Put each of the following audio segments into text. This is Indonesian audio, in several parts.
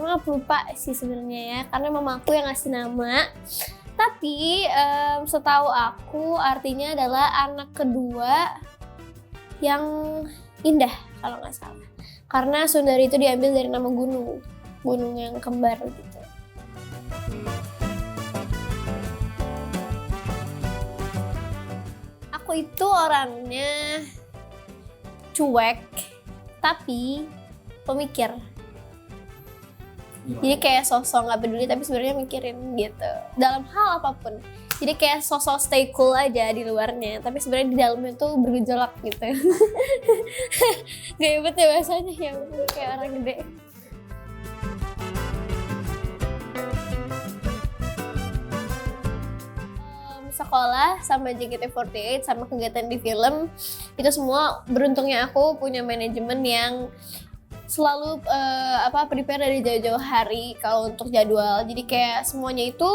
maaf lupa sih sebenarnya ya, karena mama aku yang ngasih nama. Tapi setahu aku artinya adalah anak kedua yang indah kalau nggak salah. Karena Sundari itu diambil dari nama gunung yang kembar gitu. Aku itu orangnya cuek, tapi pemikir. Jadi kayak sosok nggak peduli tapi sebenarnya mikirin gitu dalam hal apapun. Jadi kayak sosok stay cool aja di luarnya, tapi sebenarnya di dalamnya tuh bergejolak gitu. Gak hebat ya bahasanya, ya kayak orang gede. Sekolah sama JKT48 sama kegiatan di film itu semua beruntungnya aku punya manajemen yang selalu prepare dari jauh-jauh hari kalau untuk jadwal. Jadi kayak semuanya itu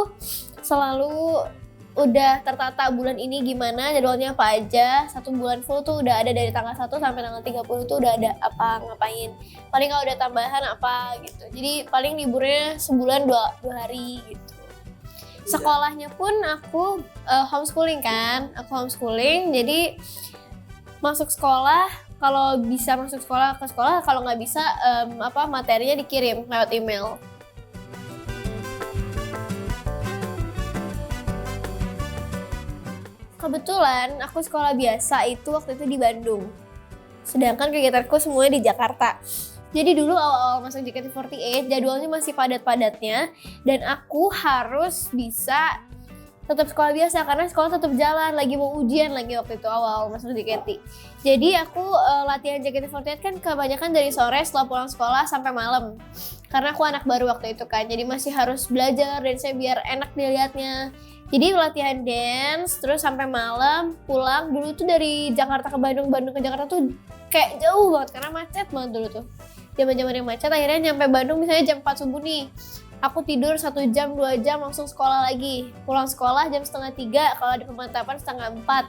selalu udah tertata bulan ini gimana, jadwalnya apa aja. 1 bulan full tuh udah ada dari tanggal 1 sampai tanggal 30 tuh udah ada apa, ngapain. Paling kalau ada tambahan apa gitu. Jadi paling liburnya sebulan 2 hari gitu. Sekolahnya pun aku homeschooling kan. Aku homeschooling jadi masuk sekolah. Kalau bisa masuk sekolah ke sekolah, kalau nggak bisa materinya dikirim lewat email. Kebetulan aku sekolah biasa itu waktu itu di Bandung. Sedangkan kegiatanku semuanya di Jakarta. Jadi dulu awal-awal masuk JKT48 jadwalnya masih padat-padatnya dan aku harus bisa tetap sekolah biasa karena sekolah tetap jalan, lagi mau ujian lagi waktu itu awal masuk JKT. Jadi aku latihan JKT48 kan kebanyakan dari sore setelah pulang sekolah sampai malam. Karena aku anak baru waktu itu kan, jadi masih harus belajar dan saya biar enak dilihatnya. Jadi latihan dance terus sampai malam, pulang. Dulu tuh dari Jakarta ke Bandung, Bandung ke Jakarta tuh kayak jauh banget karena macet banget dulu tuh. Zaman-zaman yang macet akhirnya nyampe Bandung misalnya jam 4 subuh nih. Aku tidur 1 jam, 2 jam langsung sekolah lagi. Pulang sekolah jam 2:30, kalau ada pemantapan 3:30.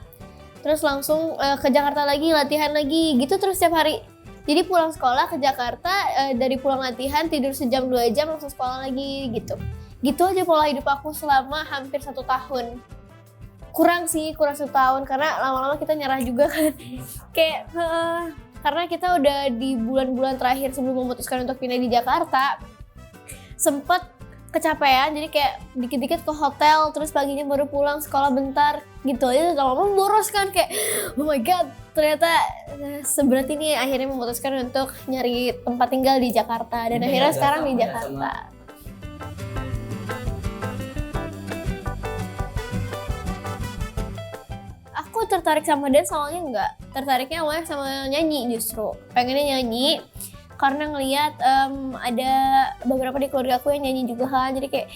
Terus langsung ke Jakarta lagi, latihan lagi, gitu terus setiap hari. Jadi pulang sekolah ke Jakarta, dari pulang latihan tidur sejam 2 jam langsung sekolah lagi gitu. Gitu aja pola hidup aku selama hampir 1 tahun. Kurang 1 tahun karena lama-lama kita nyerah juga kan. Kayak karena kita udah di bulan-bulan terakhir sebelum memutuskan untuk pindah di Jakarta, sempet kecapean, jadi kayak dikit-dikit ke hotel, terus paginya baru pulang sekolah bentar, gitu aja lama-lama boros kan, kayak oh my god, ternyata seberat ini akhirnya memutuskan untuk nyari tempat tinggal di Jakarta, dan akhirnya sekarang di Jakarta. Aku tertarik sama dance awalnya enggak, tertariknya awalnya sama nyanyi justru, pengennya nyanyi. Karena ngelihat ada beberapa di keluarga aku yang nyanyi juga kan, jadi kayak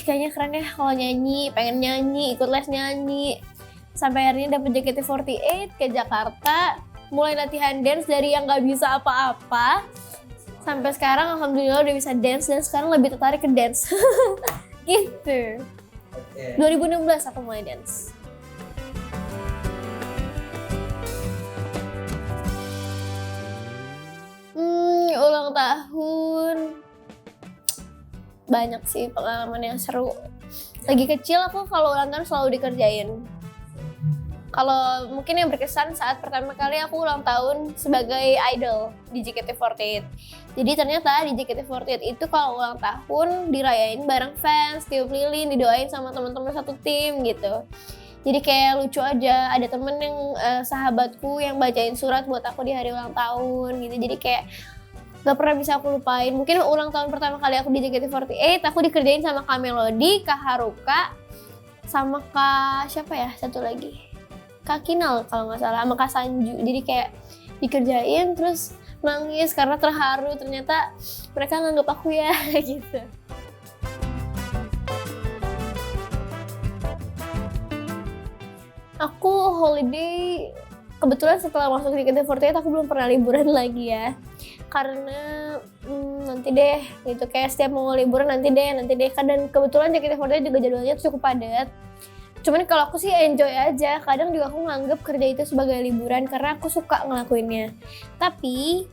kayaknya keren ya kalau nyanyi, pengen nyanyi, ikut les nyanyi. Sampai akhirnya dapet JKT48 ke Jakarta, mulai latihan dance dari yang nggak bisa apa-apa sampai sekarang alhamdulillah udah bisa dance dan sekarang lebih tertarik ke dance. Gitu. 2016 aku mulai dance. Ulang tahun banyak sih pengalaman yang seru. Lagi kecil aku kalau ulang tahun selalu dikerjain. Kalau mungkin yang berkesan saat pertama kali aku ulang tahun sebagai idol di JKT48. Jadi ternyata di JKT48 itu kalau ulang tahun dirayain bareng fans, tiup lilin, didoain sama teman-teman satu tim gitu. Jadi kayak lucu aja, ada temen yang sahabatku yang bacain surat buat aku di hari ulang tahun gitu. Jadi kayak gak pernah bisa aku lupain. Mungkin ulang tahun pertama kali aku di JKT48, aku dikerjain sama Kak Melody, Kak Haruka, sama Kak siapa ya satu lagi? Kak Kinal kalau gak salah, sama Kak Sanju. Jadi kayak dikerjain terus nangis karena terharu, ternyata mereka nganggep aku ya gitu. Aku holiday, kebetulan setelah masuk di JKT48 aku belum pernah liburan lagi ya. Karena nanti deh gitu, kayak setiap mau liburan nanti deh. Dan kebetulan JKT48 juga jadwalnya cukup padat. Cuman kalau aku sih enjoy aja, kadang juga aku nganggep kerja itu sebagai liburan karena aku suka ngelakuinnya. Tapi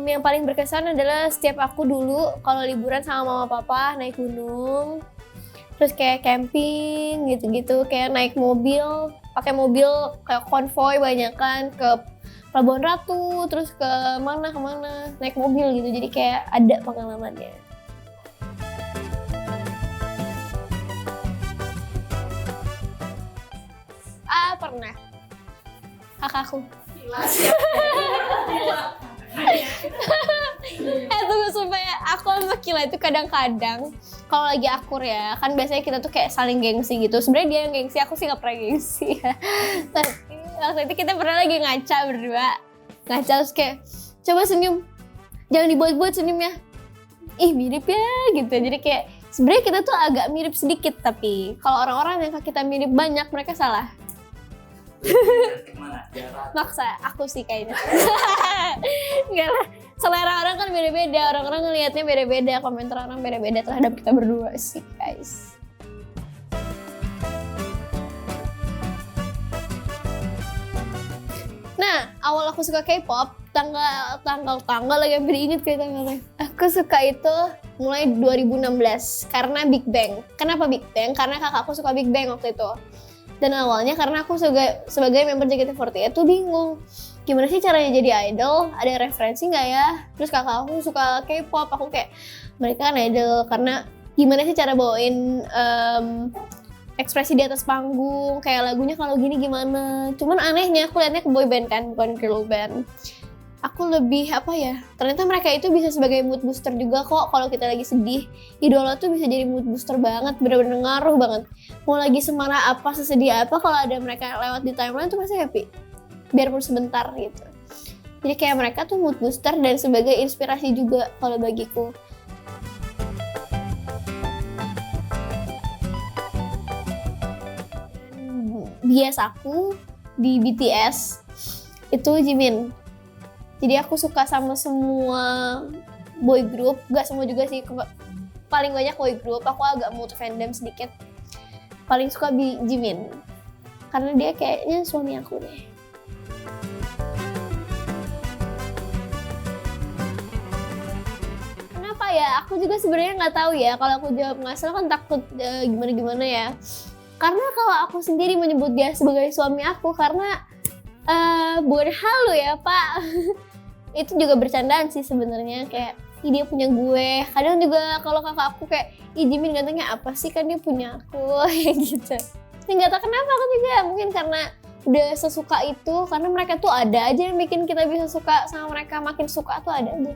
Yang paling berkesan adalah setiap aku dulu kalau liburan sama mama papa naik gunung, terus kayak camping gitu-gitu, kayak naik mobil, pakai mobil kayak konvoy banyakan ke Pelabuhan Ratu, terus ke kemana naik mobil gitu, jadi kayak ada pengalamannya. Pernah kakakku. Tunggu, supaya aku sama Kila itu kadang-kadang kalau lagi akur ya, kan biasanya kita tuh kayak saling gengsi gitu. Sebenarnya dia yang gengsi, aku sih nggak pernah gengsi ya. Tapi waktu itu kita pernah lagi ngaca berdua, terus kayak coba senyum, jangan dibuat-buat senyumnya, ih mirip ya gitu. Jadi kayak sebenarnya kita tuh agak mirip sedikit, tapi kalau orang-orang yang kita mirip banyak, mereka salah. Maksa aku sih kayaknya. Enggak lah, selera orang kan beda-beda, orang-orang ngelihatnya beda-beda, komentar orang beda-beda terhadap kita berdua sih guys. Nah, awal aku suka K-pop, tanggal lagi hampir inget kayak tanggalnya. Aku suka itu mulai 2016 karena Big Bang. Kenapa Big Bang? Karena kakakku suka Big Bang waktu itu. Dan awalnya karena aku sebagai member JKT48 tuh bingung, gimana sih caranya jadi idol, ada referensi nggak ya? Terus kakak aku suka K-pop, aku kayak mereka kan idol, karena gimana sih cara bawain ekspresi di atas panggung, kayak lagunya kalau gini gimana. Cuman anehnya aku liatnya ke boy band kan, bukan girl band. Aku lebih ternyata mereka itu bisa sebagai mood booster juga kok. Kalau kita lagi sedih, idola tuh bisa jadi mood booster banget, bener-bener ngaruh banget. Mau lagi semarah apa, sesedih apa, kalau ada mereka lewat di timeline tuh pasti happy, biarpun sebentar gitu. Jadi kayak mereka tuh mood booster dan sebagai inspirasi juga kalau bagiku. Bias aku di BTS itu Jimin. Jadi aku suka sama semua boy group, gak semua juga sih, paling banyak boy group. Aku agak multi fandom sedikit. Paling suka Jimin, karena dia kayaknya suami aku deh. Kenapa ya? Aku juga sebenarnya nggak tahu ya. Kalau aku jawab nggak salah kan takut gimana ya. Karena kalau aku sendiri menyebut dia sebagai suami aku, karena bukan halu ya Pak. Itu juga bercandaan sih sebenarnya, kayak ih dia punya gue. Kadang juga kalau kakak aku kayak ih Jimin gantengnya apa sih, kan dia punya aku gitu. Nggak tahu kenapa aku juga, mungkin karena udah sesuka itu, karena mereka tuh ada aja yang bikin kita bisa suka sama mereka, makin suka tuh ada aja.